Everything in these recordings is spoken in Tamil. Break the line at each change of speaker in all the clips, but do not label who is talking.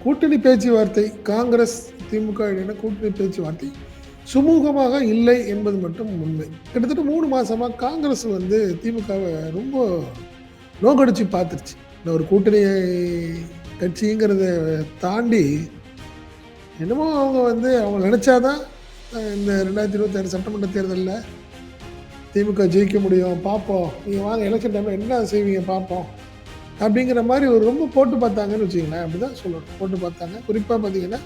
கூட்டணி பேச்சுவார்த்தை காங்கிரஸ் திமுக இடையான கூட்டணி பேச்சுவார்த்தை சுமூகமாக இல்லை என்பது மட்டும் உண்மை. கிட்டத்தட்ட 3 மாசமா காங்கிரஸ் திமுகவை ரொம்ப நோக்கடிச்சு பார்த்துருச்சு. இந்த ஒரு கூட்டணி கட்சிங்கிறத தாண்டி என்னமோ அவங்க நினைச்சாதான் இந்த 2026 சட்டமன்ற தேர்தலில் திமுக ஜெயிக்க முடியும், பார்ப்போம், நீங்கள் வாங்க எலெக்ஷன் டைமில் என்ன செய்வீங்க பார்ப்போம் அப்படிங்கிற மாதிரி ஒரு ரொம்ப போட்டு பார்த்தாங்கன்னு வச்சுக்கங்களேன். அப்படி தான் சொல்லணும், போட்டு பார்த்தாங்க. குறிப்பாக பார்த்தீங்கன்னா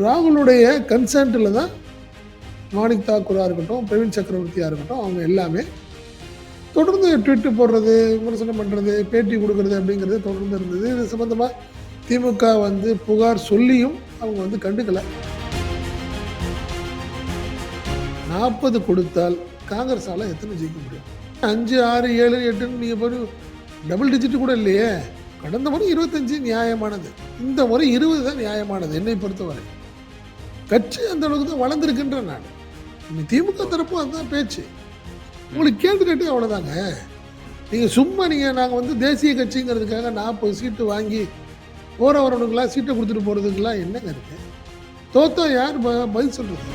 ராகுலுடைய கன்சென்ட்டில் தான் மாணிக் தாக்கூராக இருக்கட்டும், பிரவீன் சக்கரவர்த்தியாக இருக்கட்டும், அவங்க எல்லாமே தொடர்ந்து ட்விட்டு போடுறது, விமர்சனம் பண்ணுறது, பேட்டி கொடுக்கறது அப்படிங்கிறது தொடர்ந்து இருந்தது. இது சம்மந்தமாக திமுக புகார் சொல்லியும் அவங்க கண்டுக்கலை. 40 கொடுத்தால் காங்கிரஸால் எத்தனை ஜெயிக்க முடியும்? 5, 6, 7, 8ன்னு நீங்கள் போய் டபுள் டிஜிட் கூட இல்லையே. கடந்த முறை 25 நியாயமானது, இந்த முறை 20 தான் நியாயமானது என்னை பொறுத்தவரை. கட்சி அந்த அளவுக்கு தான் வளர்ந்துருக்குன்ற நான். திமுக தரப்பும் அதுதான் பேச்சு. உங்களுக்கு கேட்டு அவ்வளோதாங்க. நீங்கள் சும்மா நாங்கள் தேசிய கட்சிங்கிறதுக்காக 40 சீட்டு வாங்கி போகிறவர்களுக்கெல்லாம் சீட்டை கொடுத்துட்டு போகிறதுக்கெல்லாம் என்னங்க இருக்கு? தோத்தா யார் பதில் சொல்கிறது?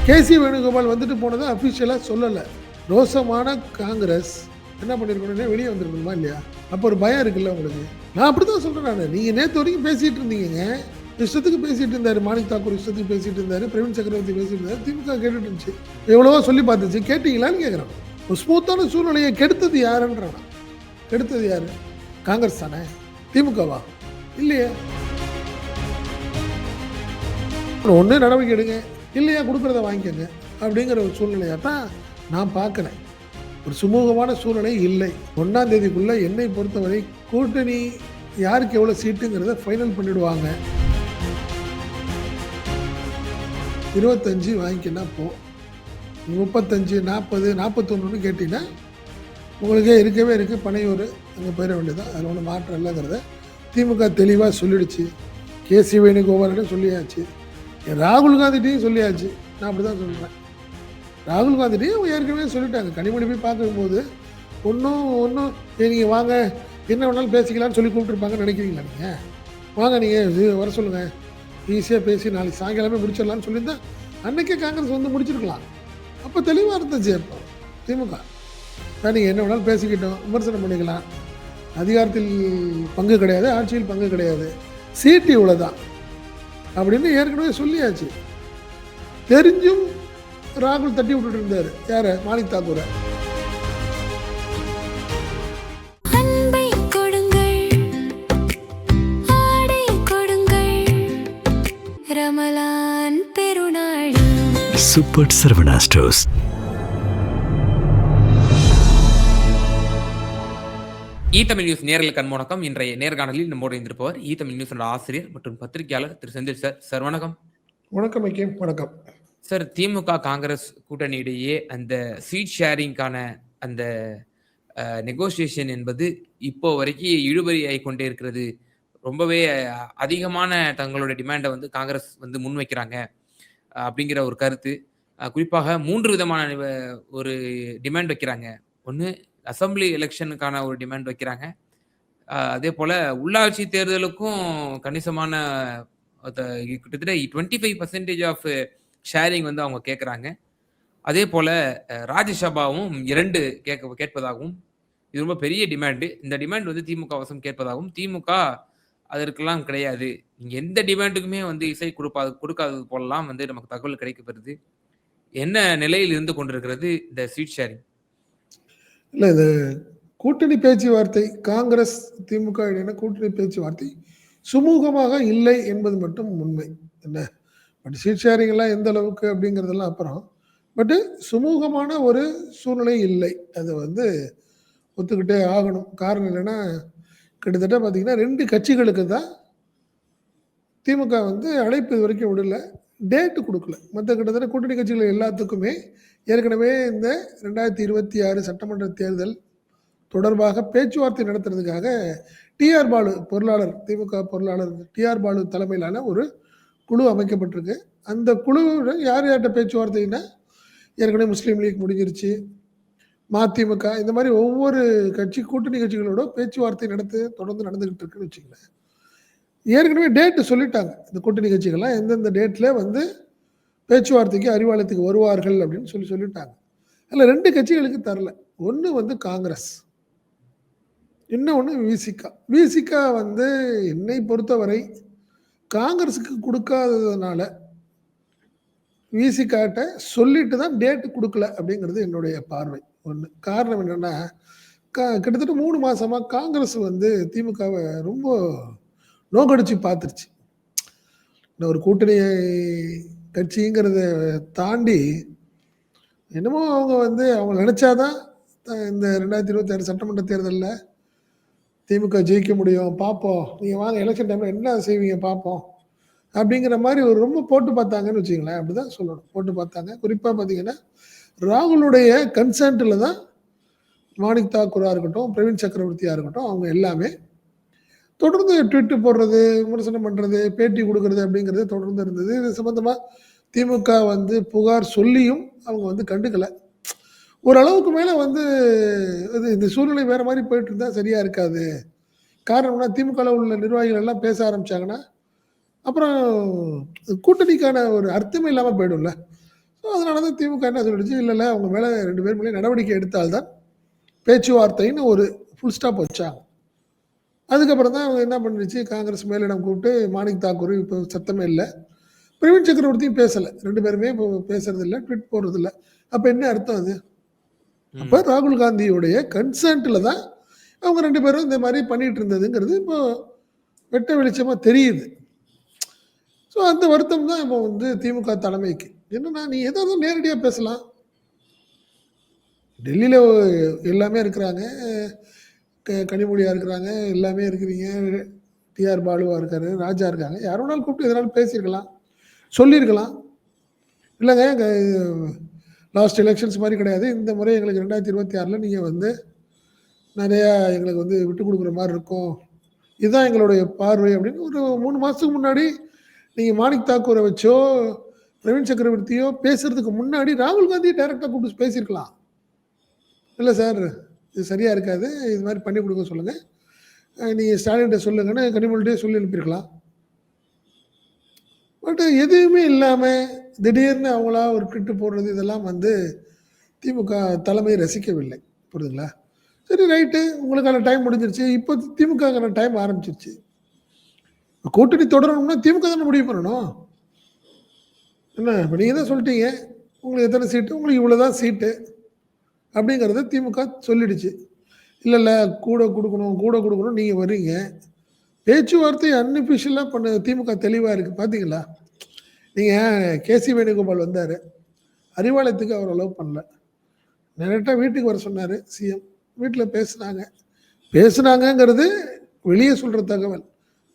கேசி வேணுகோபால் வந்துட்டு போனதை அஃபிஷியலாக சொல்லலை. ரோசமான காங்கிரஸ் என்ன பண்ணியிருக்கணும்னா வெளியே வந்திருக்கணுமா இல்லையா? அப்போ ஒரு பயம் இருக்குல்ல உங்களுக்கு. நான் அப்படி தான் சொல்கிறேன் நான். நீங்கள் நேற்று வரைக்கும் பேசிகிட்டு இருந்தீங்க, இஷ்டத்துக்கு பேசிகிட்டு இருந்தார். மாணிக் தாக்கூர் இஷ்டத்துக்கு பேசிகிட்டு இருந்தார், பிரவீன் சக்கரவர்த்தி பேசிகிட்டு இருந்தார், திமுக கேட்டுட்டு இருந்துச்சு. எவ்வளவோ சொல்லி பார்த்துச்சு, கேட்டீங்களான்னு கேட்குறான். ஒரு ஸ்மூத்தான சூழ்நிலையை கெடுத்தது யாருன்றான். கெடுத்தது யார்? காங்கிரஸ் தானே? திமுகவா? இல்லையே. ஒன்று நடவடிக்கை எடுங்க, இல்லையா கொடுக்குறத வாங்கிக்கோங்க அப்படிங்கிற ஒரு சூழ்நிலையாக தான் நான் பார்க்குறேன். ஒரு சுமூகமான சூழ்நிலை இல்லை. 1ஆம் தேதிக்குள்ளே என்னை பொறுத்தவரை கூட்டணி யாருக்கு எவ்வளோ சீட்டுங்கிறத ஃபைனல் பண்ணிவிடுவாங்க. 25 வாங்கிக்கினா போ, 35, 40, 41 கேட்டிங்கன்னா உங்களுக்கே இருக்கவே இருக்குது. பனையூர் அங்கே போயிட வேண்டியதான். அதில் ஒன்றும் மாற்றம் இல்லைங்கிறத திமுக தெளிவாக சொல்லிடுச்சு. கேசி வேணுகோபாலிடம் சொல்லியாச்சு, ராகுல் காந்திட்டையும் சொல்லியாச்சு. நான் அப்படி தான் சொல்கிறேன். ராகுல் காந்திட்டையும் ஏற்கனவே சொல்லிட்டாங்க. கனிமொழி போய் பார்க்கும்போது ஒன்றும் நீங்கள் வாங்க என்ன வேணாலும் பேசிக்கலான்னு சொல்லி கூப்பிட்டுருப்பாங்கன்னு நினைக்கிறீங்களா? நீங்கள் வாங்க, நீங்கள் வர சொல்லுங்கள், ஈஸியாக பேசி நாளைக்கு சாயங்காலமே முடிச்சிடலான்னு சொல்லியிருந்தா அன்றைக்கே காங்கிரஸ் முடிச்சிருக்கலாம். அப்போ தெளிவாக இருந்துச்சு. அப்போ திமுக நீங்கள் என்ன வேணாலும் பேசிக்கிட்டோம், விமர்சனம் பண்ணிக்கலாம், அதிகாரத்தில் பங்கு கிடையாது, ஆட்சியில் பங்கு கிடையாது, சீட்டு இவ்வளோதான் அப்படின்னு ஏற்கனவே சொல்லியாச்சு. தெரிஞ்சும் ராகுல் தட்டி விட்டுட்டு இருந்தாரு. யார? மாணிக் தாக்கூரை.
Super Saravana stores.
Tamil news நேர்களுக்கு அன்பு. இன்றைய நேர்காணலில் நம்மோடு இருந்திருப்பவர் தமிழ் நியூஸ் ஆசிரியர் மற்றும் பத்திரிகையாளர் திரு செந்தில் சார். சார் வணக்கம்.
வணக்கம். வணக்கம்
சார். திமுக காங்கிரஸ் கூட்டணி இடையே அந்த சீட் ஷேரிங்கான அந்த நெகோசியேஷன் என்பது இப்போ வரைக்கும் இழுபறி ஆகி கொண்டே இருக்கிறது. ரொம்பவே அதிகமான தங்களுடைய டிமாண்டை காங்கிரஸ் முன்வைக்கிறாங்க அப்படிங்கிற ஒரு கருத்து. குறிப்பாக 3 விதமான ஒரு டிமாண்ட் வைக்கிறாங்க. ஒன்று அசம்பிளி எலெக்ஷனுக்கான ஒரு டிமாண்ட் வைக்கிறாங்க. அதே போல் உள்ளாட்சி தேர்தலுக்கும் கணிசமான கிட்டத்தட்ட 25% ஆஃப் ஷேரிங் அவங்க கேட்குறாங்க. அதே போல் ராஜ்யசபாவும் 2 கேட்பதாகவும், இது ரொம்ப பெரிய டிமாண்டு. இந்த டிமாண்ட் திமுக வசம் கேட்பதாகவும், திமுக அதற்கெல்லாம் கிடையாது, நீங்கள் எந்த டிமாண்டுக்குமே இசை கொடுக்காதது போலலாம் நமக்கு தகவல் கிடைக்கப்பெறுது. என்ன நிலையில் இருந்து கொண்டிருக்கிறது இந்த சீட் ஷேரிங்?
இல்லை, இது கூட்டணி பேச்சுவார்த்தை காங்கிரஸ் திமுக இடையான கூட்டணி பேச்சுவார்த்தை சுமூகமாக இல்லை என்பது மட்டும் உண்மை. என்ன பட் சீட் ஷேரிங் எல்லாம் எந்த அளவுக்கு அப்படிங்கிறதெல்லாம் அப்புறம். பட்டு சுமூகமான ஒரு சூழ்நிலை இல்லை. அது ஒத்துக்கிட்டே ஆகணும். காரணம் என்னென்னா, கிட்டத்தட்ட பார்த்தீங்கன்னா 2 கட்சிகளுக்கு தான் திமுக அழைப்பு இது வரைக்கும் விடலை, டேட்டு கொடுக்கல. மற்ற கிட்டத்தட்ட கூட்டணி கட்சிகள் எல்லாத்துக்குமே ஏற்கனவே இந்த 2026 சட்டமன்ற தேர்தல் தொடர்பாக பேச்சுவார்த்தை நடத்துறதுக்காக டிஆர் பாலு பொருளாளர், திமுக பொருளாளர் டிஆர் பாலு தலைமையிலான ஒரு குழு அமைக்கப்பட்டிருக்கு. அந்த குழுவுடன் யார் யார்கிட்ட பேச்சுவார்த்தைன்னா, ஏற்கனவே முஸ்லீம் லீக் முடிஞ்சிருச்சு, மதிமுக இந்த மாதிரி ஒவ்வொரு கட்சி கூட்டணி கட்சிகளோட பேச்சுவார்த்தை தொடர்ந்து நடந்துகிட்டு இருக்குன்னு வச்சுக்கோங்களேன். ஏற்கனவே டேட்டு சொல்லிட்டாங்க. இந்த கூட்டணி கட்சிகள்லாம் எந்தெந்த டேட்ல வந்து பேச்சுவார்த்தைக்கு அறிவாலயத்துக்கு வருவார்கள் அப்படின்னு சொல்லிட்டாங்க. அதில் 2 கட்சிகளுக்கு தரல. ஒன்று வந்து காங்கிரஸ், இன்னொன்று விசிகா. விசிகா வந்து என்னை பொறுத்தவரை காங்கிரஸுக்கு கொடுக்காததுனால விசிகாட்ட சொல்லிட்டு தான் டேட்டு கொடுக்கல அப்படிங்கிறது என்னுடைய பார்வை. ஒன்று காரணம் என்னென்னா, கிட்டத்தட்ட 3 மாசமா காங்கிரஸ் வந்து திமுகவை ரொம்ப நோக்கடிச்சு பார்த்துருச்சு. இந்த ஒரு கூட்டணி கட்சிங்கிறத தாண்டி என்னமோ அவங்க நினைச்சாதான் இந்த 2026 சட்டமன்ற தேர்தலில் திமுக ஜெயிக்க முடியும், பார்ப்போம், நீங்கள் வாங்க எலெக்ஷன் டைமில் என்ன செய்வீங்க பார்ப்போம் அப்படிங்கிற மாதிரி ஒரு ரொம்ப போட்டு பார்த்தாங்கன்னு வச்சுங்களேன். அப்படிதான் சொல்லணும், போட்டு பார்த்தாங்க. குறிப்பாக பார்த்தீங்கன்னா ராகுலுடைய கன்சென்ட்டில் தான் மாணிக் தாக்கூராக இருக்கட்டும், பிரவீன் சக்கரவர்த்தியாக இருக்கட்டும், அவங்க எல்லாமே தொடர்ந்து ட்விட்டு போடுறது, விமர்சனம் பண்ணுறது, பேட்டி கொடுக்கறது அப்படிங்கிறது தொடர்ந்து இருந்தது. இது சம்மந்தமாக திமுக வந்து புகார் சொல்லியும் அவங்க கண்டுக்கலை. ஓரளவுக்கு மேலே இந்த சூழ்நிலை வேறு மாதிரி போயிட்டு இருந்தால் சரியாக இருக்காது. காரணம்னா திமுகவில் உள்ள நிர்வாகிகள் எல்லாம் பேச ஆரம்பித்தாங்கன்னா அப்புறம் கூட்டணிக்கான ஒரு அர்த்தமே இல்லாமல் போயிடும்ல. ஸோ அதனால தான் திமுக என்ன சொல்லிடுச்சு, இல்லை அவங்க மேலே 2 பேர் மேலே நடவடிக்கை எடுத்தால்தான் பேச்சுவார்த்தைன்னு ஒரு ஃபுல் ஸ்டாப் வச்சாங்க. அதுக்கப்புறம் தான் அவங்க என்ன பண்ணிடுச்சு, காங்கிரஸ் மேலிடம் கூப்பிட்டு மாணிக் தாக்கூர் இப்போ சத்தமே இல்லை, பிரவீன் சக்கரவர்த்தியும் பேசலை, 2 பேருமே இப்போ பேசுறது இல்லை, ட்விட் போடுறது இல்லை. அப்போ என்ன அர்த்தம் அது? அப்போ ராகுல் காந்தியுடைய கன்சென்ட்டில் தான் அவங்க 2 பேரும் இந்த மாதிரி பண்ணிட்டு இருந்ததுங்கிறது இப்போ வெட்ட வெளிச்சமாக தெரியுது. ஸோ அந்த வருத்தம் தான் இப்போ திமுக தலைமைக்கு. என்னன்னா, நீ எதாவது நேரடியாக பேசலாம். டெல்லியில் எல்லாமே இருக்கிறாங்க, கனிமொழியாக இருக்கிறாங்க, எல்லாமே இருக்கிறீங்க, டிஆர் பாலுவாக இருக்காரு, ராஜா இருக்காங்க, யார் வேணாலும் கூப்பிட்டு எதனாலும் பேசியிருக்கலாம், சொல்லியிருக்கலாம். இல்லைங்க லாஸ்ட் எலெக்ஷன்ஸ் மாதிரி கிடையாது, இந்த முறை எங்களுக்கு 2026 நீங்கள் நிறையா எங்களுக்கு விட்டு கொடுக்குற மாதிரி இருக்கும், இதுதான் எங்களுடைய பார்வை அப்படின்னு ஒரு 3 மாதத்துக்கு முன்னாடி நீங்கள் மாணிக் தாக்கூரை வச்சோ பிரவீன் சக்கரவர்த்தியோ பேசுறதுக்கு முன்னாடி ராகுல் காந்தியை டைரெக்டாக கூப்பிட்டு பேசியிருக்கலாம். இல்லை சார் இது சரியாக இருக்காது, இது மாதிரி பண்ணி கொடுக்க சொல்லுங்கள், நீங்கள் ஸ்டாலின்கிட்ட சொல்லுங்கன்னு கனிமொழிகிட்டே சொல்லி அனுப்பியிருக்கலாம். பட் எதுவுமே இல்லாமல் திடீர்னு அவங்களா ஒரு ட்விட்டு போடுறது இதெல்லாம் திமுக தலைமை ரசிக்கவில்லை. புரியுதுங்களா? சரி ரைட்டு, உங்களுக்கான டைம் முடிஞ்சிருச்சு, இப்போ திமுகக்கான டைம் ஆரம்பிச்சிருச்சு. கூட்டணி தொடரணும்னா திமுக தானே முடிவு பண்ணணும். என்ன இப்போ நீங்கள் தான் சொல்லிட்டீங்க, உங்களுக்கு எத்தனை சீட்டு, உங்களுக்கு இவ்வளோதான் சீட்டு அப்படிங்கிறத திமுக சொல்லிடுச்சு. இல்லை கூட கொடுக்கணும் நீங்கள் வர்றீங்க, பேச்சுவார்த்தை அன்அஃபிஷியலாக பண்ண திமுக தெளிவாக இருக்குது. பார்த்தீங்களா, நீங்கள் கேசி வேணுகோபால் வந்தார், அறிவாலயத்துக்கு அவர் அலோவ் பண்ணல, டேரெக்டாக வீட்டுக்கு வர சொன்னார் சிஎம், வீட்டில் பேசுனாங்கங்கிறது வெளியே சொல்கிற தகவல்.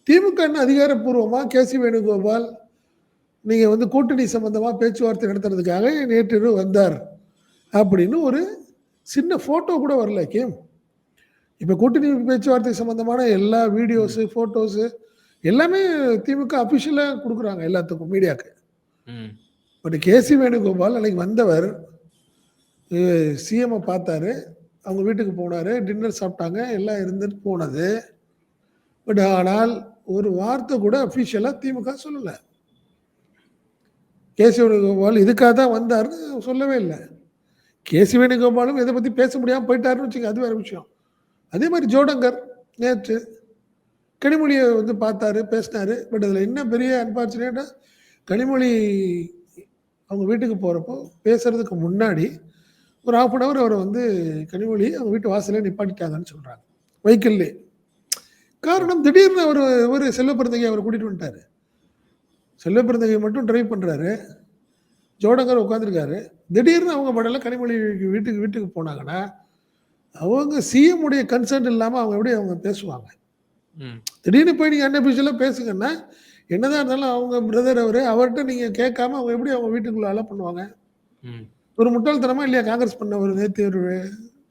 திமுக என்ன அதிகாரப்பூர்வமாக கேசி வேணுகோபால் நீங்கள் கூட்டணி சம்பந்தமாக பேச்சுவார்த்தை நடத்துறதுக்காக நேற்று வந்தார் அப்படின்னு ஒரு சின்ன ஃபோட்டோ கூட வரல கேம். இப்போ கூட்டணி பேச்சுவார்த்தை சம்பந்தமான எல்லா வீடியோஸு ஃபோட்டோஸு எல்லாமே திமுக அஃபிஷியலாக கொடுக்குறாங்க எல்லாத்துக்கும், மீடியாவுக்கு. பட் கேசி வேணுகோபால் அன்னைக்கு வந்தவர் சிஎம்ஐ பார்த்தாரு, அவங்க வீட்டுக்கு போனார், டின்னர் சாப்பிட்டாங்க, எல்லாம் இருந்துட்டு போனது. பட் ஆனால் ஒரு வார்த்தை கூட அஃபிஷியலாக திமுக சொல்லலை. கேசி வேணுகோபால் இதுக்காக தான் வந்தார்னு சொல்லவே இல்லை. கேசி வேணுகோபாலும் இதை பற்றி பேச முடியாமல் போயிட்டாருன்னு வச்சுங்க, அது வேறு விஷயம். அதே மாதிரி ஜோடங்கர் நேற்று கனிமொழியை பார்த்தாரு, பேசினார். பட் அதில் என்ன பெரிய அன்பார்ச்சுனேட்டாக, கனிமொழி அவங்க வீட்டுக்கு போகிறப்போ பேசுகிறதுக்கு முன்னாடி ஒரு 1/2 hour அவரை கனிமொழி அவங்க வீட்டு வாசலே நிப்பாட்டிட்டாங்கன்னு சொல்கிறாங்க, வெஹிக்கிள்லே. காரணம், திடீர்னு ஒரு செல்வப்பிறந்தகை அவரை கூட்டிகிட்டு வந்துட்டார். செல்வப்பிறந்தகை மட்டும் ட்ரைவ் பண்ணுறாரு, ஜோடங்கர் உட்காந்துருக்காரு. திடீர்னு அவங்க படல கனிமொழி வீட்டுக்கு போனாங்கன்னா அவங்க சிஎம் உடைய கன்சர்ன் இல்லாமல் அவங்க பேசுவாங்க? திடீர்னு போய் நீங்கள் அன்அஃபிஷியலாக பேசுங்கன்னா, என்னதான் இருந்தாலும் அவங்க பிரதர் அவர்கிட்ட நீங்கள் கேட்காம அவங்க எப்படி அவங்க வீட்டுக்குள்ள அலோ பண்ணுவாங்க? ஒரு முட்டாள்தனமா இல்லையா காங்கிரஸ் பண்ண? ஒரு நேற்று ஒரு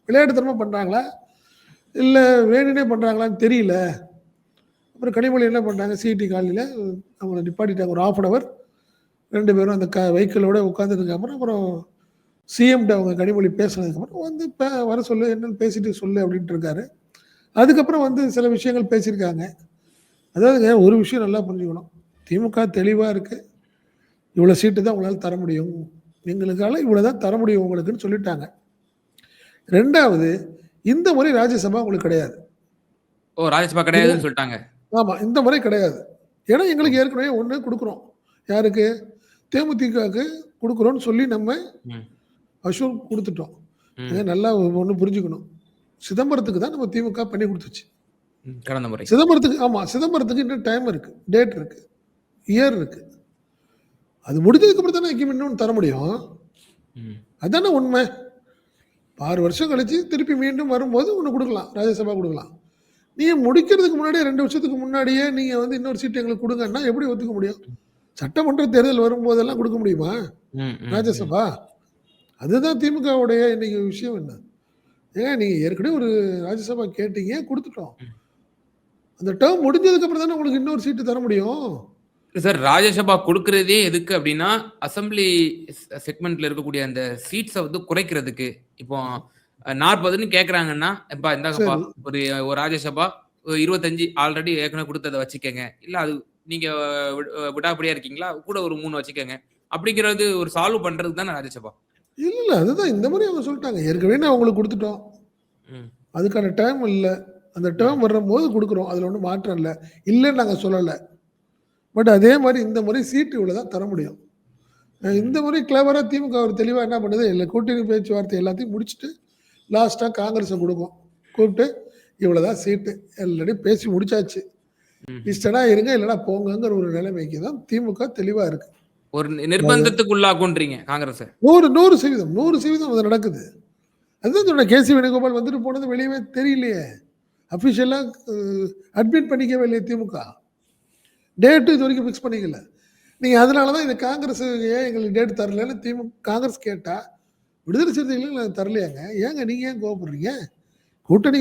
விளையாட்டுத்தனமாக பண்ணுறாங்களா இல்லை வேணுனே பண்ணுறாங்களான்னு தெரியல. அப்புறம் கனிமொழி என்ன பண்ணுறாங்க, சிடி காலனியில் அவங்கள நிப்பாட்டிட்டாங்க ஒரு 1/2 hour. 2 பேரும் அந்த வெஹிக்கிளோட உட்காந்துருக்கு. அப்புறம் சிஎம்கிட்ட அவங்க கனிமொழி பேசினதுக்கப்புறம் வந்து வர சொல்லு, என்னன்னு பேசிட்டு சொல்லு அப்படின்ட்டு இருக்காரு. அதுக்கப்புறம் வந்து சில விஷயங்கள் பேசியிருக்காங்க. அதாவதுங்க ஒரு விஷயம் நல்லா புரிஞ்சுக்கணும். திமுக தெளிவா இருக்கு. இவ்வளோ சீட்டு தான் உங்களால தர முடியும். எங்களுக்கால இவ்வளோ தான் தர முடியும் உங்களுக்குன்னு சொல்லிட்டாங்க. 2வது இந்த முறை ராஜ்யசபா உங்களுக்கு கிடையாது.
ஓ! ராஜ்யசபா கிடையாதுன்னு சொல்ட்டாங்க.
ஆமா. இந்த முறை கிடையாது. ஏன்னா எங்களுக்கு ஏற்கனவே 1 குடுக்குறோம். யாருக்கு? தேமுதிகவுக்கு குடுக்குறோம்னு சொல்லி நம்ம
ம்.
அஷ்யூர் குடுத்துட்டோம்.
ம்.
நல்லா ஒண்ணு புரிஞ்சுக்கணும். சிதம்பரத்துக்கு தான் நம்ம திமுக பண்ணி குடுத்துச்சு.
கடந்த முறை.
சிதம்பரத்துக்கு இன்னும் டைம் இருக்கு. டேட் இருக்கு. இயர் இருக்கு. அது முடிஞ்சதுக்கு அப்புறம் தானே இன்னொன்னு தர முடியும்.
ம்.
அதானே உண்மை. 6 வருஷம் கழிச்சு திருப்பி மீண்டும் வரும்போது ஒண்ணு குடுக்கலாம். ராஜ்யசபா குடுக்கலாம். நீங்க முடிக்கிறதுக்கு முன்னாடியே 2 வருஷத்துக்கு முன்னாடியே நீங்க வந்து இன்னொரு சீட் எங்களுக்கு குடுங்கன்னா எப்படி ஒத்துக்க முடியும்? சட்டமன்ற தேர்தல் வரும்போதெல்லாம் குடுக்க முடியுமா?
ம். ம்.
ராஜ்யசபா. அதுதான் திமுகவுடைய இன்னைக்கு விஷயம் என்ன? ஏங்க நீங்க ஏற்கனவே ஒரு ராஜ்யசபா கேட்டீங்க, குடுத்துட்டோம்.
ம்.
அந்த டெர்ம் முடிஞ்சதுக்கு அப்புறம் தானே உங்களுக்கு இன்னொரு சீட்டு தர முடியும்.
சார் ராஜ்யசபா குடுக்குறதே எதுக்கு அப்டின்னா, அசெம்பிளி செக்மென்ட்ல இருக்கக்கூடிய அந்த சீட்ஸ வந்து குறைக்கிறதுக்கு. இப்போ 40ன்னு கேட்கறாங்கன்னா, "எப்பா இந்தாங்கப்பா
சரி.
ஒரு ஒரு ராஜ்யசபா 25 ஆல்ரெடி ஏற்கனவே குடுத்தத வச்சுக்கங்க. இல்ல அது நீங்க விடாப்பிடியா இருக்கீங்களா? கூட ஒரு 3 வச்சுக்கங்க." அப்படிங்கிறது ஒரு சால்வ் பண்றதுக்கு தானே ராஜ்யசபா.
இல்ல. அதுதான் இந்த மாரி அவங்க சொல்ட்டாங்க. ஏற்கனவே நான் உங்களுக்கு குடுத்துட்டோம்.
ம்.
அதுக்கான டைம் இல்ல. அந்த
ம்.
டெர்ம் வரும்போது குடுக்குறோம். அதுல ஒண்ணும் மாற்றம் இல்ல. இல்லன்னு நாங்க சொல்லல. பட் அதே மாரி இந்த முறை சீட்டு இவ்வளோ தான் தர முடியும். இந்த
ம்.
முறை கிளவரா திமுக ஒரு தெளிவா என்ன பண்ணுது, இல்ல கூட்டணி பேச்சுவார்த்தை எல்லாத்தையும் முடிச்சுட்டு, லாஸ்ட்டா காங்கிரஸ குடுக்கும். கூப்ட்டு இவ்வளோ தான் சீட்டு. ஆல்ரெடி பேசி முடிச்சாச்சு.
ம்ஹ்ம்.
இஷ்டனா இருங்க, இல்லன்னா போங்கங்கிற ஒரு நிலைமைக்கு தான் திமுக தெளிவா இருக்கு.
ஒரு
அதாவது
நிர்பந்தத்துக்கு உள்ளாக்குன்றீங்க காங்கிரஸ.
100% அது நடக்குது. அதுதான் சொன்னேன். கேசி வேணுகோபால் வந்துட்டு போனது வெளியவே தெரியலையே. அஃபிஷியலா அட்மிட் பண்ணிக்கவே இல்லையே திமுக. டேட் இதுவரைக்கும் ஃபிக்ஸ் பண்ணிக்கல. நீங்க அதனால தான் இந்த காங்கிரஸ் ஏன் எங்களுக்கு டேட் தரலன்னு காங்கிரஸ் கேட்டா, விடுதலை சிறுத்தைகளுக்கு நாங்க தரலையாங்க. ஏங்க நீங்க ஏன் கோவப்படுறீங்க? கூட்டணி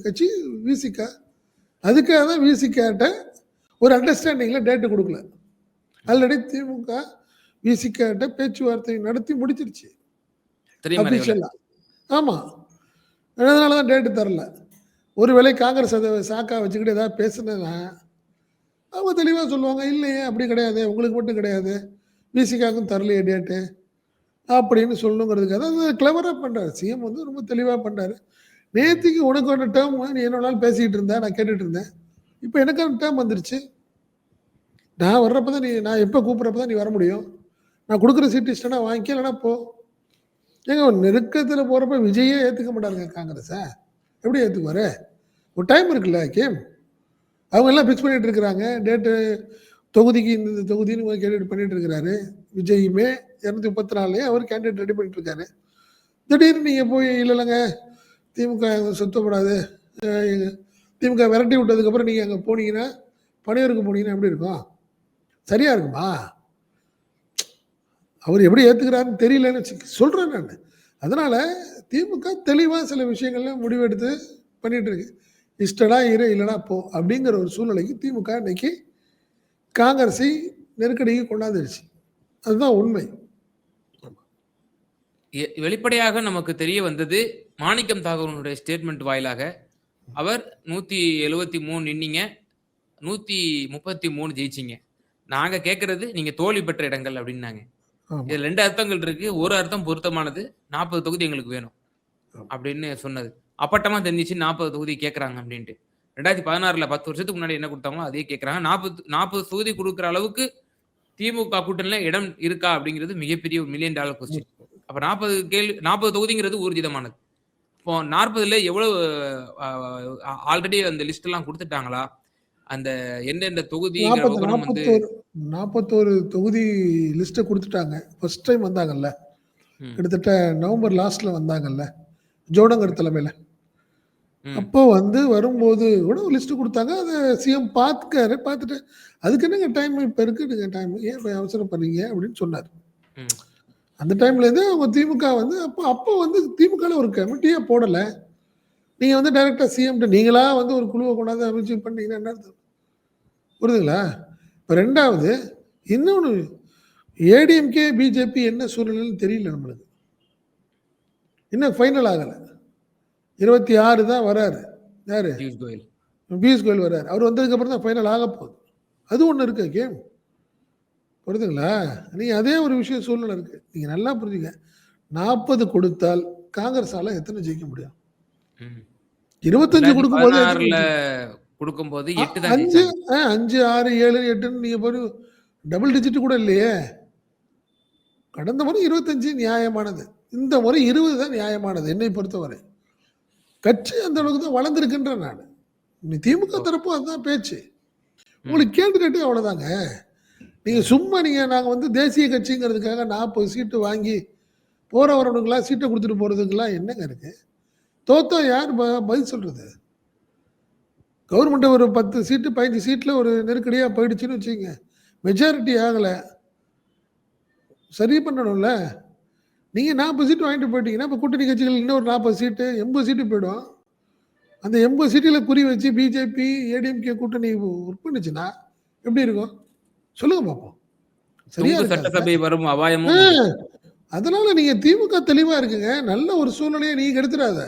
கட்சி விசிக. அதுக்காக தான் விசிகட்ட ஒரு அண்டர்ஸ்டாண்டிங்ல டேட் குடுக்கல. ஆல்ரெடி திமுக விசிகட்ட பேச்சுவார்த்தை நடத்தி முடிச்சிருச்சு.
திரைமறைவுல.
அஃபிஷியலா. ஆமா. அதனால தான் டேட் தரல. ஒருவேளை காங்கிரஸ் அத சாக்கா வச்சுக்கிட்டு ஏதாவது பேசுனதுனா, அவங்க தெளிவா சொல்லுவாங்க. இல்லையே அப்படி கிடையாது. உங்களுக்கு மட்டும் கிடையாது. விசிகாவுக்கும் தரலையே டேட்டு. அப்படின்னு சொல்லணுங்கிறதுக்காக தான் கிளவரா பண்றாரு. சிஎம் வந்து ரொம்ப தெளிவா பண்றாரு. நேத்திக்கு உனக்கு ஒரு டேர்ம் நீ என்ன வேணாலும் பேசிக்கிட்டு இருந்த. நான் கேட்டுட்டு இருந்தேன். இப்ப எனக்கான டேர்ம் வந்துருச்சு. நான் வர்றப்ப தான் நான் எப்ப கூப்பிடுறப்ப தான் நீ வர முடியும். நான் குடுக்குற சீட் இஷ்டம்னா வாங்கிக்க, இல்லன்னா போ. ஏங்க ஒரு நெருக்கத்துல போறப்ப விஜயே ஏத்துக்க மாட்டாருங்க காங்கிரஸ. எப்படி ஏத்துக்குவாரு? ஒரு டைம் இருக்குல்ல கேம். அவங்க எல்லாம் ஃபிக்ஸ் பண்ணிட்டு இருக்கிறாங்க. டேட்டு தொகுதிக்கு இந்த தொகுதின்னு கேண்டிடேட் பண்ணிட்டு இருக்கிறாரு. விஜயுமே 234லயே அவர் கேண்டிடேட் ரெடி பண்ணிட்டு இருக்காரு. திடீர்னு நீங்க போய் இல்லைங்க திமுக சுத்தப்படாது. திமுக விரட்டி விட்டதுக்கப்புறம் நீங்க அங்க போனீங்கன்னா, பணியூருக்கு போனீங்கன்னா எப்படி இருக்கும்? சரியா இருக்குமா? அவர் எப்படி ஏத்துக்கிறாருன்னு தெரியலன்னு சொல்றேன் நானு. அதனால திமுக தெளிவா சில விஷயங்கள்ல முடிவெடுத்து பண்ணிட்டு இருக்கு. இஷ்டடா இரு, இல்லன்னா போ அப்படிங்கிற ஒரு சூழ்நிலைக்கு திமுக இன்னைக்கு காங்கிரஸை நெருக்கடிக்கு கொண்டாந்துருச்சு. அதுதான் உண்மை.
வெளிப்படையாக நமக்கு தெரிய வந்தது, மாணிக்கம் தாகூருடைய ஸ்டேட்மெண்ட் வாயிலாக, அவர் 173 நின்னீங்க. 133 ஜெயிச்சீங்க. நாங்க கேட்கிறது நீங்க தோல்வி பெற்ற இடங்கள் அப்டின்னாங்க.
ஆமா.
இதுல 2 அர்த்தங்கள் இருக்கு. ஒரு அர்த்தம் பொருத்தமானது. 40 தொகுதி எங்களுக்கு வேணும்.
ஆமா.
அப்படின்னு சொன்னது. அப்பட்டமா தெரிஞ்சுச்சு 40 தொகுதி கேட்கறாங்க அப்படின்ட்டு. 2016ல 10 வருஷத்துக்கு முன்னாடி என்ன குடுத்தாங்களோ அதே கேட்கறாங்க. 40 தொகுதி குடுக்குற அளவுக்கு திமுக கூட்டணியில இடம் இருக்கா அப்படிங்கிறது மிகப்பெரிய ஒரு $1,000,000 கொஸ்டின். அப்ப 40 தொகுதிங்கிறது ஊர்ஜிதமானது. இப்போ 40ல எவ்வளவு ஆல்ரெடி அந்த லிஸ்ட் எல்லாம் குடுத்துட்டாங்களா? அந்த எந்தெந்த தொகுதிங்கிற
40
விவரம் வந்து
41 தொகுதி லிஸ்ட்ட குடுத்துட்டாங்க. ஃபர்ஸ்ட் டைம் வந்தாங்கல்ல.
ம்.
கிட்டத்தட்ட நவம்பர் லாஸ்ட்ல வந்தாங்கல்ல. ஜோடங்கர் தலைமையில.
ம்.
அப்போ வந்து வரும்போது கூட ஒரு லிஸ்ட் குடுத்தாங்க. அத சிஎம் பார்த்துக்காரு. பார்த்துட்டு, "அதுக்கு என்னங்க டைம் இப்ப இருக்குதுங்க டைம். ஏன் இப்ப அவசரப்படுறீங்க?" அப்படின்னு சொன்னாரு.
ம்.
அந்த டைம்லேருந்து அவங்க திமுக வந்து அப்போ வந்து திமுகல ஒரு கமிட்டியே போடல. நீங்க வந்து டைரக்ட்டா சிஎம்ட்ட நீங்களா வந்து ஒரு குழுவ கொண்டாந்து அமைச்சு பண்ணீங்கன்னா என்ன அர்த்தம்? புரியுதுங்களா? இப்ப 2வது இன்னொன்னு ஏடிஎம்கே, பிஜேபி என்ன சூழ்நிலைன்னு தெரியல நம்மளுக்கு. இன்னும் ஃபைனல் ஆகலை. 26 தான் வராரு. யாரு?
பியூஷ் கோயல்.
பியூஷ் கோயல் வராரு. அவர் வந்ததுக்கப்புறம் தான் ஃபைனல் ஆக போகுது. அது ஒன்று இருக்கு கேம். புரியுதுங்களா? நீங்க அதே ஒரு விஷயம் சூழ்நிலை இருக்கு. நீங்க நல்லா புரிஞ்சுங்க. 40 கொடுத்தால் காங்கிரஸால எத்தனை ஜெயிக்க முடியும்?
ம்.
25 கொடுக்கும்போது எத்தனை
2016ல
ஜெயிக்கும்?
குடுக்கும்போது 8 தான்
5
ஜெயிச்சாங்க.
5, 6, 7, 8ன்னு நீங்க பாரு டபுள் டிஜிட் கூட இல்லையே. கடந்த முறை 25 நியாயமானது. இந்த முறை 20 தான் நியாயமானது என்னை பொறுத்தவரை. கட்சி அந்த அளவுக்கு தான் வளர்ந்துருக்குன்றேன் நானு. நீ திமுக
ஓ.
தரப்பும் அதுதான் பேச்சு.
ம்.
உங்களுக்கு கேட்டுக்கிட்டே அவ்வளோதாங்க. நீங்க சும்மா நாங்க வந்து தேசிய கட்சிங்கிறதுக்காக 40 சீட்டு வாங்கி போற வரவனுக்கெல்லாம் சீட்டை கொடுத்துட்டு போறதுக்கெல்லாம் என்னங்க இருக்கு? தோத்தா யார் பதில் சொல்றது? கவர்மெண்ட் ஒரு 10 சீட்டு 15 சீட்ல ஒரு நெருக்கடியா போயிடுச்சுன்னு வச்சுக்கங்க. மெஜாரிட்டி ஆகல. சரி பண்ணணும்ல. நீங்க 40 சீட்டு வாங்கிட்டு போயிட்டீங்கன்னா, இப்ப கூட்டணி கட்சிகள் இன்னொரு 40 சீட்டு 80 சீட்டு போயிடும். அந்த 80 சீட்டுல குறி வச்சு பிஜேபி, ஏடிஎம்கே கூட்டணி ஒர்க் பண்ணுச்சுன்னா எப்படி இருக்கும்? சொல்லுங்க பார்ப்போம். சரியா
தொங்கு
இருக்காதுல்ல?
சட்டசபை வரும்
ஆ
அபாயமும் உண்டு.
அதனால நீங்க திமுக தெளிவா இருக்குங்க. நல்ல ஒரு சூழ்நிலையை நீங்க கெடுத்துறாத.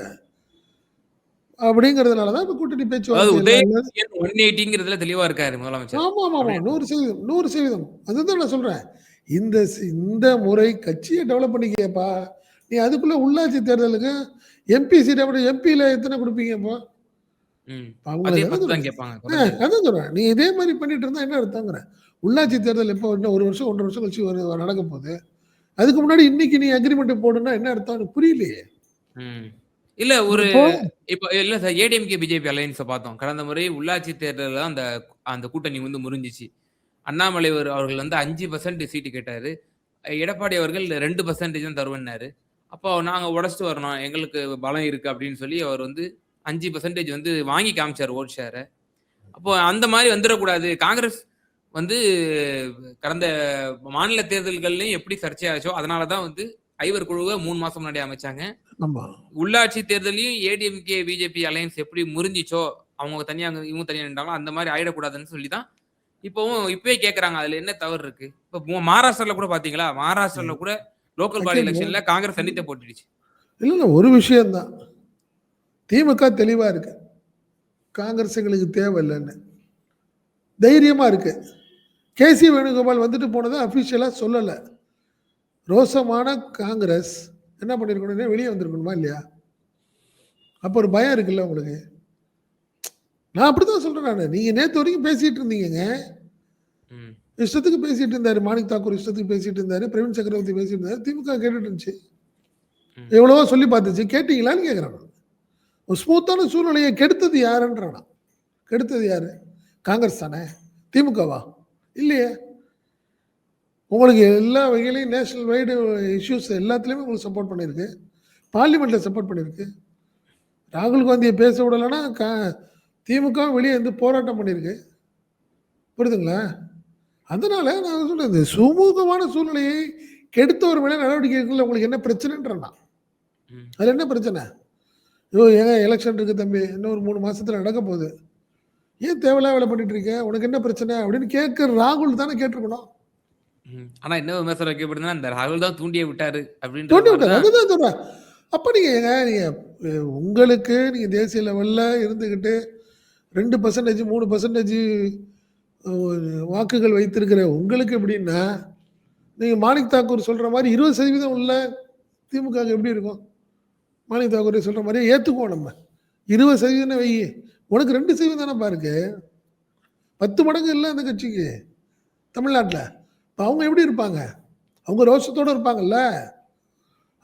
அப்படிங்கிறதுனால தான் இப்ப கூட்டணி
அதாவது
பேச்சுவார்த்தை எல்லாம்.
உதயநிதி 180ங்கிறதுல தெளிவா இருக்காரு முதலமைச்சர்.
ஆமாமாமா.
அப்படி
100% 100%. அதுதான் நான் சொல்றேன். இந்த முறை கட்சிய டெவலப் பண்ணிக்கப்பா. நீ அதுக்குள்ள உள்ளாட்சி தேர்தலுக்கு எம்பி சீட்ட விட எம்பில எத்தனை குடுப்பீங்க இப்போ?
ம்.
அவங்களுக்கு
10
அதான்
10 தான்
சொல்றேன்.
கேட்பாங்க குறைஞ்சது.
அதான் சொல்றேன். நீ இதே மாரி பண்ணிட்டு இருந்தா என்ன அர்த்தங்கிறேன். உள்ளாட்சி தேர்தல் எப்போ இன்னும் 1 வருஷம் 1 1/2 வருஷம் கழிச்சு நடக்க போகுது. அதுக்கு முன்னாடி இன்னைக்கு நீ அக்ரிமெண்ட் போடுன்னா என்ன அர்த்தம்? எனக்கு புரியலையே.
ம். இல்ல ஒரு
இப்போ
இப்ப இல்ல சார் ஏடிஎம்கே, பிஜேபி அலையன்ஸ பார்த்தோம். கடந்த முறை உள்ளாட்சி தேர்தல்ல அந்த அந்த கூட்டணி வந்து முறிஞ்சுச்சு. அண்ணாமலை அவர்கள் வந்து 5% சீட்டு கேட்டாரு. எடப்பாடி அவர்கள் 2% தான் தருவேன்னாரு. அப்போ நாங்க உடைச்சுட்டு வரணும். எங்களுக்கு பலம் இருக்கு அப்படின்னு சொல்லி அவர் வந்து 5% வந்து வாங்கி காமிச்சாரு ஓட் ஷேர. அப்போ அந்த மாரி வந்துரக்கூடாது. காங்கிரஸ் வந்து கடந்த மாநில தேர்தல்கள்லயும் எப்படி சர்ச்சையாச்சோ, அதனால தான் வந்து ஐவர் குழுவ 3 மாசம் முன்னாடி அமைச்சாங்க.
ஆமா.
உள்ளாட்சி தேர்தலையும் ஏடிஎம்கே, பிஜேபி அலையன்ஸ் எப்படி முறிஞ்சுச்சோ, அவங்க தனியா இவங்க தனியா நின்றாங்களோ, அந்த மாரி ஆயிடக்கூடாதுன்னு சொல்லி தான் இப்பவே கேட்கறாங்க. அதுல என்ன தவறு இருக்கு? இப்ப மகாராஷ்டிரால கூட பார்த்தீங்களா? மகாராஷ்டிரால கூட லோக்கல் பாடி
அகைன்
எலக்ஷன்ல காங்கிரஸ் தனித்த போட்டுடுச்சு.
இல்ல ஒரு விஷயம் தான். திமுக தெளிவா இருக்கு. காங்கிரஸ் எங்களுக்கு தேவையில்லன்னு. தைரியமா இருக்கு. கேசி வேணுகோபால் வந்துட்டு போனத அபிஷியலா சொல்லல. ரோசமான காங்கிரஸ் என்ன பண்ணிருக்கணும்? வெளியே வந்திருக்கணுமா இல்லையா? அப்ப ஒரு பயம் இருக்குல்ல உங்களுக்கு. நான் அப்படித்தான் சொல்றேன் நானு. நீங்க நேத்து வரைக்கும் பேசிட்டு இருந்தீங்கங்க.
ம்.
இஷ்டத்துக்கு பேசிட்டு இருந்தாரு. மாணிக் தாக்கூர் இஷ்டத்துக்கு பேசிட்டு இருந்தாரு. பிரவீன் சக்கரவர்த்தி பேசிட்டு இருந்தாரு. திமுக கேட்டுட்டு இருந்துச்சு.
ம்.
எவ்வளவோ சொல்லி பார்த்துச்சு. கேட்டீங்களான்னு கேட்கிறேன் நான். ஒரு ஸ்மூத்தான சூழ்நிலையை கெடுத்தது யாருன்றானா? கெடுத்தது யாரு? காங்கிரஸ் தானே? திமுகவா? இல்லையே. உங்களுக்கு எல்லா வகையிலையும் நேஷனல் வைடு இஷ்யூஸ் எல்லாத்துலயுமே உங்களுக்கு சப்போர்ட் பண்ணியிருக்கு. பார்லிமெண்ட்ல சப்போர்ட் பண்ணியிருக்கு. ராகுல் காந்தியை பேச விடலைன்னா திமுக வெளியே வந்து போராட்டம் பண்ணியிருக்கு. புரியுதுங்களா? அதனால நான் சொல்றேன், இந்த சுமூகமான சூழ்நிலையை கெடுத்தவர் மேல நடவடிக்கை எடுக்கல. உங்களுக்கு என்ன பிரச்சனைன்றேன் நான்.
ம்.
அதுல என்ன பிரச்சனை? ஏங்க எலெக்ஷன் இருக்கு தம்பி. இன்னும் ஒரு 3 மாசத்துல நடக்க போகுது. ஏன் தேவையில்லாத வேலை பண்ணிட்டு இருக்க? உனக்கு என்ன பிரச்சனை? அப்படின்னு கேட்கிற ராகுல் தானே கேட்டிருக்கணும்.
ம். ஆனா என்ன விமர்சனம் வைக்கப்படுதுன்னா, இந்த ராகுல் தான் தூண்டியே விட்டாரு அப்படின்ற
தூண்டி
மாரி
விட்டாரு.
தான்.
அதுதான் சொல்றேன். அப்ப நீங்க உங்களுக்கு நீங்க தேசிய லெவல்ல இருந்துகிட்டு 2% 3% வாக்குகள் வைத்திருக்கிற உங்களுக்கு எப்படின்னா, நீங்க மாணிக் தாக்கூர் சொல்ற மாதிரி 20% உள்ள திமுக எப்படி இருக்கும்? மாணிக் தாக்கூர் சொல்ற மாதிரி ஏத்துக்குவோம் நம்ம. 20% வை. உனக்கு 2% தானப்பா இருக்கு. 10 மடங்கு இல்ல அந்த கட்சிக்கு தமிழ்நாட்டுல. இப்ப அவங்க எப்படி இருப்பாங்க? அவங்க ரோஷத்தோட இருப்பாங்கல்ல.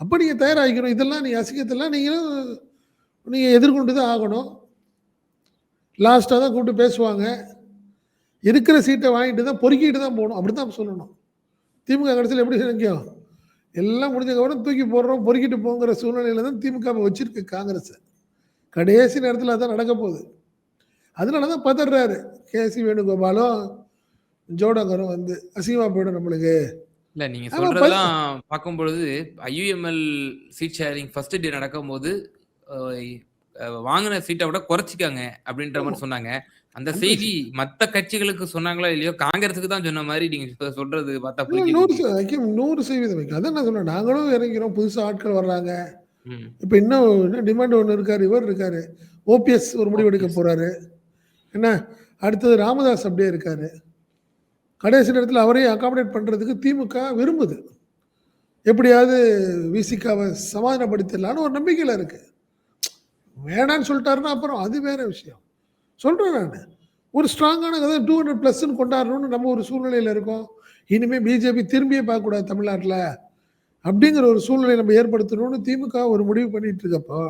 அப்ப நீங்க தயாராகிக்கணும். இதெல்லாம் நீங்க அசிங்கத்தெல்லாம் நீங்க எதிர்கொண்டு தான் ஆகணும். லாஸ்ட்டா தான் கூப்பிட்டு பேசுவாங்க. இருக்கிற சீட்டை வாங்கிட்டு தான் பொறுக்கிட்டு தான் போகணும். அப்படித்தான் சொல்லணும். திமுக கடைசியில் எப்படி நினைக்கும்? எல்லாம் முடிஞ்சதுக்கப்புறம் தூக்கி போடுறோம், பொறுக்கிட்டு போங்கிற சூழ்நிலையில தான் திமுக வச்சிருக்கு காங்கிரஸ். கடைசி நேரத்தில் அதான் நடக்க போகுது. அதனால தான் பதறாரு கேசி வேணுகோபாலும் ஜோடகரும் வந்து அசிங்கமா போயிடும் நம்மளுக்கு.
இல்ல நீங்க
ஆமா,
சொல்றதெல்லாம் பார்க்கும்பொழுது, IUML seat sharing first day நடக்கும்போது, வாங்குன சீட்ட விட குறைச்சுக்கங்க அப்படின்ற மாரி சொன்னாங்க. அந்த செய்தி மத்த கட்சிகளுக்கு சொன்னாங்களோ இல்லையோ, காங்கிரஸுக்கு தான் சொன்ன மாரி நீங்க சொல்றது பார்த்தா புரியுது.
100% அதான் நான் சொன்னேன். நாங்களும் இறங்கிறோம். புதுசா ஆட்கள் வர்றாங்க.
ம்.
இப்போ இன்னும் டிமாண்ட் ஒன்று இருக்காரு, இவர் இருக்காரு, ஓபிஎஸ் ஒரு முடிவு எடுக்க போறாரு. என்ன அடுத்தது ராமதாஸ் அப்படியே இருக்காரு. கடைசி நேரத்தில் அவரையும் அகாமடேட் பண்றதுக்கு திமுக விரும்புது. எப்படியாவது விசிகாவை சமாதானப்படுத்திடலான்னு ஒரு நம்பிக்கையில் இருக்கு. வேணான்னு சொல்லிட்டாருன்னா அப்புறம் அது வேற விஷயம். சொல்றேன் நான். ஒரு ஸ்ட்ராங்கான கதை 200+ கொண்டாடணும்னு நம்ம ஒரு சூழ்நிலையில் இருக்கோம். இனிமேல் பிஜேபி திரும்பியே பார்க்கக்கூடாது தமிழ்நாட்டில் அப்படிங்கிற ஒரு சூழ்நிலை நம்ம ஏற்படுத்தணும்னு திமுக ஒரு முடிவு பண்ணிட்டு இருக்கப்போ,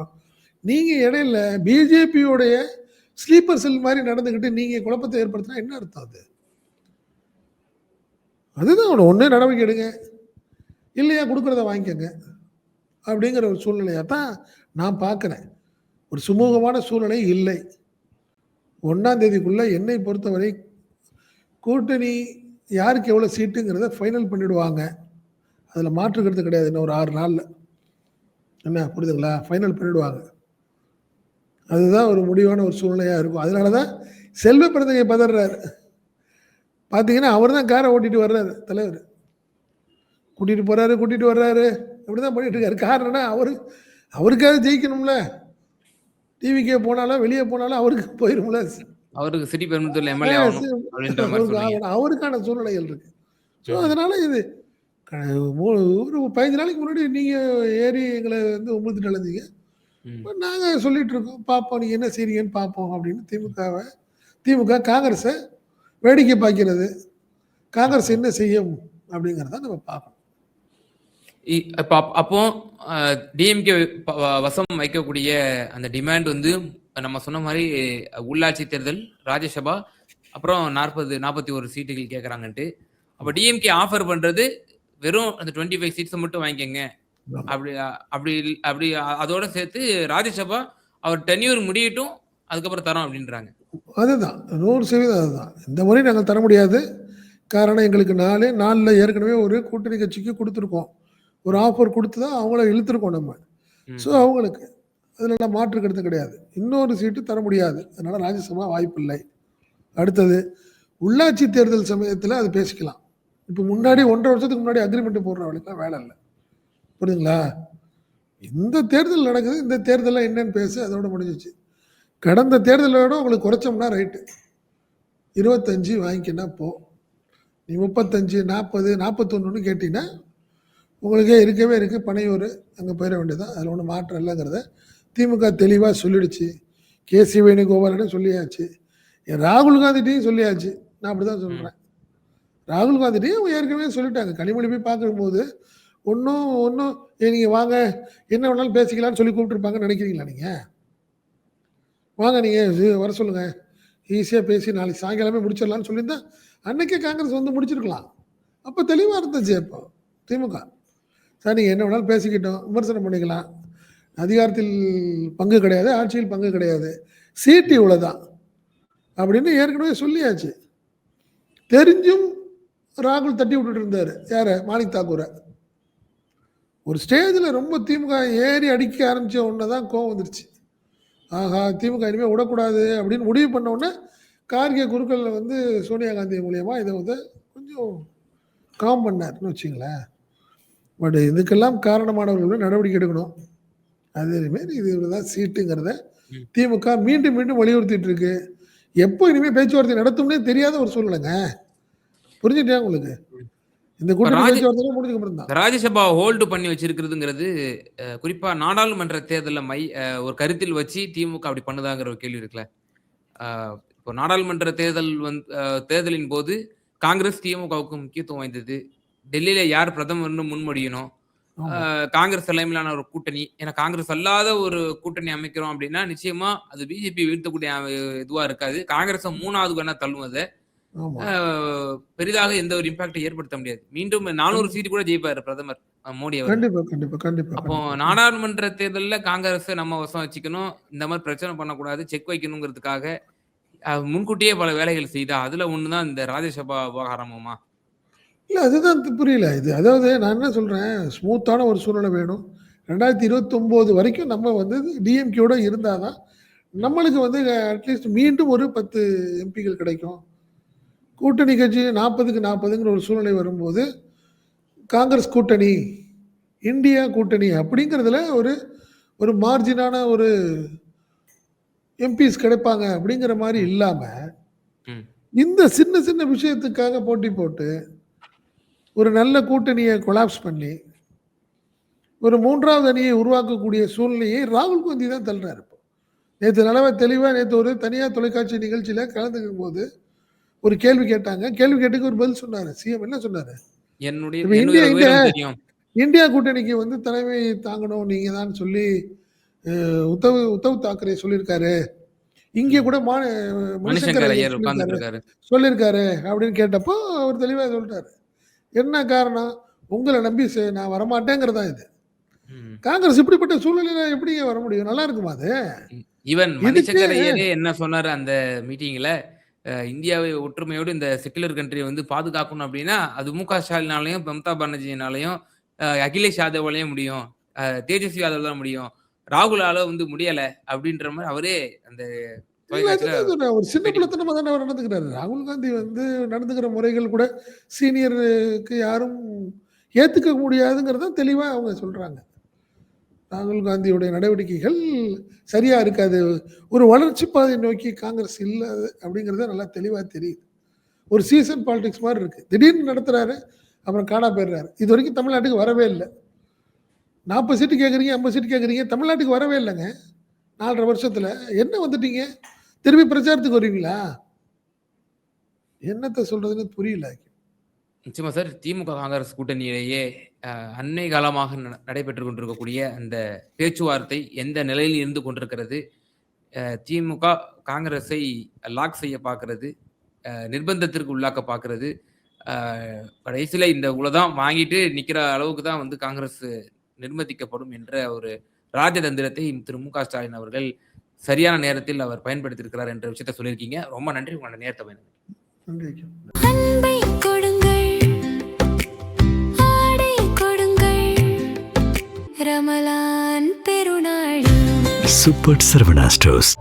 நீங்க இடையில பிஜேபியோடைய ஸ்லீப்பர் செல் மாதிரி நடந்துக்கிட்டு நீங்க குழப்பத்தை ஏற்படுத்தினா என்ன அர்த்தம் அது? அதுதான் ஒன்று நடவடிக்கை எடுங்க, இல்லையா கொடுக்குறத வாங்கிக்கோங்க அப்படிங்கிற ஒரு சூழ்நிலையாக தான் நான் பார்க்குறேன். ஒரு சுமூகமான சூழ்நிலை இல்லை. 1ஆம் தேதிக்குள்ள என்னை பொறுத்தவரை கூட்டணி யாருக்கு எவ்வளோ சீட்டுங்கிறத ஃபைனல் பண்ணிடுவாங்க. அதில் மாற்று கருத்து கிடையாது. இன்னும் ஒரு 6 நாளில் என்ன புரியுதுங்களா? ஃபைனல் பண்ணிடுவாங்க. அதுதான் ஒரு முடிவான ஒரு சூழ்நிலையாக இருக்கும். அதனால தான் செல்வ பிறந்தகை பதறாரு. பார்த்தீங்கன்னா அவர் தான் காரை ஓட்டிட்டு வர்றாரு தலைவர். கூட்டிகிட்டு வர்றாரு இப்படி தான் பண்ணிட்டு இருக்காரு. காரணம்னா அவருக்காக ஜெயிக்கணும்ல. டிவிக்கே போனாலும் வெளியே போனாலும் அவருக்கு போயிரும்ல.
அவருக்கு சிட்டி பெரும்புத்தூர்ல எம்எல்ஏ ஆகணும் அப்படின்ற மாதிரி சொன்னீங்க.
அவருக்கான சூழ்நிலைகள் இருக்கு. ஸோ அதனால இது ஒரு 15 நாளைக்கு முன்னாடி நீங்கள் ஏறி எங்களை வந்து உமுழ்த்துட்டு அழைந்தீங்க. நாங்கள் சொல்லிட்டு இருக்கோம், பார்ப்போம் நீங்கள் என்ன செய்றீங்கன்னு பார்ப்போம் அப்படின்னு. திமுக காங்கிரஸை வேடிக்கை பார்க்கிறது, காங்கிரஸ் என்ன செய்யும் அப்படிங்கிறத நம்ம பார்க்கணும்.
அப்போ டிஎம்கே வசம் வைக்கக்கூடிய அந்த டிமாண்ட் வந்து நம்ம சொன்ன மாதிரி உள்ளாட்சி தேர்தல், ராஜ்யசபா, அப்புறம் 41 சீட்டுகள் கேட்குறாங்கன்ட்டு. அப்போ டிஎம்கே ஆஃபர் பண்றது வெறும் அந்த 25 சீட்ஸை மட்டும் வாங்கிக்கங்க. அப்படி அப்படி அப்படி அதோட சேர்த்து ராஜ்யசபா அவர் டென்யூர் முடியட்டும் அதுக்கப்புறம் தரோம் அப்படின்றாங்க.
அதுதான் 100% அதுதான். இந்த முறை நாங்கள் தர முடியாது. காரணம் எங்களுக்கு 4 ஏற்கனவே ஒரு கூட்டணி கட்சிக்கு கொடுத்துருக்கோம். ஒரு ஆஃபர் கொடுத்து தான் அவங்கள இழுத்துருக்கோம் நம்ம. ஸோ அவங்களுக்கு அதில் மாற்று கருத்து கிடையாது. இன்னொரு சீட்டு தர முடியாது. அதனால் ராஜ்யசபா வாய்ப்பு இல்லை. அடுத்தது உள்ளாட்சி தேர்தல் சமயத்தில் அது பேசிக்கலாம். இப்போ முன்னாடி 1.5 வருஷத்துக்கு முன்னாடி அக்ரிமெண்ட் போடுறவங்களுக்குலாம் வேலை இல்லை. புரியுதுங்களா? இந்த தேர்தல் நடக்குது, இந்த தேர்தலில் என்னன்னு பேசு, அதோட முடிஞ்சிச்சு. கடந்த தேர்தலோட உங்களுக்கு குறைச்சோம்னா ரைட்டு. 25 வாங்கிக்கினா போ. நீ 35, 40, 41 கேட்டீங்கன்னா உங்களுக்கே இருக்கவே இருக்குது. பனையூர் அங்கே போயிட வேண்டியதான். அதில் ஒன்றும் மாற்றம் இல்லைங்கிறத திமுக தெளிவாக சொல்லிடுச்சு. கேசி வேணுகோபாலிடம் சொல்லியாச்சு, ராகுல் காந்திட்டையும் சொல்லியாச்சு. நான் அப்படி தான் சொல்கிறேன். ராகுல் காந்திட்டையும் ஏற்கனவே சொல்லிட்டாங்க. கனிமொழி போய் பார்க்கும்போது ஒன்றும் நீங்கள் வாங்க என்ன வேணாலும் பேசிக்கலான்னு சொல்லி கூப்பிட்டுருப்பாங்கன்னு நினைக்கிறீங்களா? நீங்கள் வாங்க, நீங்கள் வர சொல்லுங்கள், ஈஸியாக பேசி நாளைக்கு சாயங்காலமே முடிச்சிடலான்னு சொல்லியிருந்தா அன்றைக்கே காங்கிரஸ் வந்து முடிச்சிருக்கலாம். அப்போ தெளிவாக இருந்துச்சு. அப்போ திமுக சார் நீங்கள் என்ன வேணாலும் பேசிக்கிட்டோம், விமர்சனம் பண்ணிக்கலாம், அதிகாரத்தில் பங்கு கிடையாது, ஆட்சியில் பங்கு கிடையாது, சீட்டு இவ்வளோதான் அப்படின்னு ஏற்கனவே சொல்லியாச்சு. தெரிஞ்சும் ராகுல் தட்டி விட்டுட்டு இருந்தார். யாரை? மாணிக் தாக்கூரை. ஒரு ஸ்டேஜில் ரொம்ப திமுக ஏறி அடிக்க ஆரம்பித்த உடனே தான் கோவம் வந்துருச்சு. ஆஹா, திமுக இனிமேல் விடக்கூடாது அப்படின்னு முடிவு பண்ண உடனே கார்கே குருக்களில் வந்து சோனியா காந்தி மூலியமா இதை வந்து கொஞ்சம் காம் பண்ணார்னு வச்சுங்களேன். பட் இதுக்கெல்லாம் காரணமானவர்கள் நடவடிக்கை எடுக்கணும். அதேமாரி இது தான் சீட்டுங்கிறத திமுக மீண்டும் மீண்டும் வலியுறுத்திட்டு இருக்கு. எப்போ இனிமேல் பேச்சுவார்த்தை நடத்தும்னே தெரியாத ஒரு சூழ்நிலைங்க. புரிஞ்சுட்டேன் உங்களுக்கு? இந்த கூட்டணி பேச்சுவார்த்தை முடிஞ்சதுக்கு அப்புறம் தான்
ராஜ்யசபா ஹோல்டு பண்ணி வச்சிருக்கிறதுங்கிறது குறிப்பா நாடாளுமன்ற தேர்தலில் ஒரு கருத்தில் வச்சு திமுக அப்படி பண்ணுதாங்கிற ஒரு கேள்வி இருக்குல்ல. இப்போ நாடாளுமன்ற தேர்தலின் போது காங்கிரஸ் திமுகவுக்கு முக்கியத்துவம் வாய்ந்தது. டெல்லியில யார் பிரதமர்னு முன்மொழியணும், காங்கிரஸ் தலைமையிலான ஒரு கூட்டணி. ஏன்னா காங்கிரஸ் அல்லாத ஒரு கூட்டணி அமைக்கிறோம் அப்படின்னா நிச்சயமா அது பிஜேபி வீழ்த்தக்கூடிய இதுவா இருக்காது. காங்கிரஸ் 3வது வேணா தள்ளும். அதை பெரிதாக எந்த ஒரு இம்பாக்ட் ஏற்படுத்த முடியாது. மீண்டும் 400 சீட்டு கூட ஜெயிப்பாரு பிரதமர் மோடி அவர். அப்போ நாடாளுமன்ற தேர்தலில் காங்கிரஸ் நம்ம வசம் வச்சுக்கணும், இந்த மாதிரி பிரச்சனை பண்ணக்கூடாது, செக் வைக்கணுங்கிறதுக்காக முன்கூட்டியே பல வேலைகள் செய்தா அதுல ஒண்ணுதான் இந்த ராஜ்யசபா விவகாரமுமா?
இல்லை, அதுதான் புரியல. இது அதாவது நான் என்ன சொல்கிறேன், ஸ்மூத்தான ஒரு சூழ்நிலை வேணும். 2029 வரைக்கும் நம்ம வந்து டிஎம்கேயோட இருந்தால் தான் நம்மளுக்கு வந்து அட்லீஸ்ட் மீண்டும் ஒரு 10 எம்பிகள் கிடைக்கும். கூட்டணி கட்சி 40க்கு 40ங்கிற ஒரு சூழ்நிலை வரும்போது காங்கிரஸ் கூட்டணி, இந்தியா கூட்டணி அப்படிங்கிறதுல ஒரு ஒரு மார்ஜினான ஒரு எம்பிஸ் கிடைப்பாங்க அப்படிங்கிற மாதிரி
ம்.
இல்லாம,
ம்.
இந்த சின்ன சின்ன விஷயத்துக்காக போட்டி போட்டு, ஒரு நல்ல கூட்டணிய கொலாப்ஸ் பண்ணி, ஒரு 3வது அணியை உருவாக்கக்கூடிய சூழ்நிலையை ராகுல் காந்தி தான் தள்ளுறாரு இப்போ. தெளிவா நேத்து ஒரு தனியார் தொலைக்காட்சி நிகழ்ச்சியில கலந்துக்கும்போது, ஒரு கேள்வி கேட்டாங்க. கேள்வி கேட்டதுக்கு ஒரு பதில் சொன்னாரு. சிஎம் என்ன சொன்னாரு? இப்ப இந்தியா
என்னுடைய
இங்க
உயரம் தெரியும்.
இந்தியா கூட்டணிக்கு வந்து தலைமை தாங்கணும் நீங்க தான் சொல்லி உத்தவ் தாக்கரே சொல்லியிருக்காரு. இங்கே
ம்.
கூட மணிசங்கர்
மணிசங்கர்
ஐயர்
ஐயர் உட்கார்ந்துட்டு
சொல்லியிருக்காரு
இருக்காரு.
சொல்லியிருக்காரு அப்படின்னு கேட்டப்போ அவர் தெளிவா சொல்லிட்டாரு. என்ன காரணம்? உங்கள நம்பி நான் வரமாட்டேங்கிறதா இது.
ம்.
காங்கிரஸ் இப்படிப்பட்ட சூழ்நிலையில எப்படிங்க வர முடியும்? நல்லா இருக்குமா அது?
ம். ஈவன்
இதுக்கு
மணிசங்கர் ஐயரே என்ன சொன்னாரு அந்த மீட்டிங்ல, இந்தியாவை ஒற்றுமையோடு இந்த செக்குலர் கண்ட்ரிய வந்து பாதுகாக்கணும் அப்டின்னா, அது மு.க. ஸ்டாலினாலயும், மம்தா பானர்ஜினாலயும், அகிலேஷ் யாதவாலயும் முடியும். தேஜஸ்வி யாதவ் தான் முடியும். ராகுலால வந்து முடியல அப்டின்ற மாரி அவரே அந்த
இல்ல
தொலைக்காட்சியில
அதுதான் சொன்னேன். ஒரு சின்ன
பேட்டி
பிள்ளைத்தனமா தானே அவர் நடந்துக்கிறாரு. ராகுல் காந்தி வந்து நடந்துக்கிற முறைகள் கூட சீனியருக்கு யாரும் ஏத்துக்க முடியாதுங்கிறத தெளிவா அவங்க சொல்றாங்க. ராகுல் காந்தியுடைய நடவடிக்கைகள் சரியா இருக்காது. ஒரு வளர்ச்சி பாதை நோக்கி காங்கிரஸ் இல்ல அப்படிங்கிறது நல்லா தெளிவா தெரியுது. ஒரு சீசன் பாலிடிக்ஸ் மாரி இருக்கு. திடீர்னு நடத்துறாரு, அப்புறம் காணா போயிடுறாரு. இதுவரைக்கும் தமிழ்நாட்டுக்கு வரவே இல்ல. 40 சீட்டு கேட்குறீங்க, 50 சீட்டு கேட்குறீங்க. தமிழ்நாட்டுக்கு வரவே இல்லங்க. 4 1/2 வருஷத்துல. என்ன வந்துட்டீங்க? திரும்பி பிரச்சாரத்துக்கு வருவீங்களா? என்னத்த சொல்றதுன்னு புரியல.
நிச்சயமா சார். திமுக, காங்கிரஸ் கூட்டணியிலேயே அண்மை காலமாக நடைபெற்றுக் கொண்டிருக்கக்கூடிய அந்த பேச்சுவார்த்தை எந்த நிலையில் இருந்து கொண்டிருக்கிறது? திமுக காங்கிரஸை லாக் செய்ய பார்க்கிறது. நிர்பந்தத்திற்கு உள்ளாக்க பார்க்கிறது. அ கடைசியில இந்த இவ்வளவுதான் வாங்கிட்டு நிக்கிற அளவுக்கு தான் வந்து காங்கிரஸ் நிர்பந்திக்கப்படும் என்ற ஒரு ராஜதந்திரத்தை திரு மு.க. ஸ்டாலின் அவர்கள் சரியான நேரத்தில் அவர் பயன்படுத்தியிருக்கிறார் என்ற விஷயத்த சொல்லியிருக்கீங்க. ரொம்ப நன்றி உங்களோட நேரத்த பயன்படுத்தி.
நன்றி.
அன்பை கொடுங்கள், ஆடை கொடுங்கள், ரமலான் பெருநாள்.
Super Saravana stores.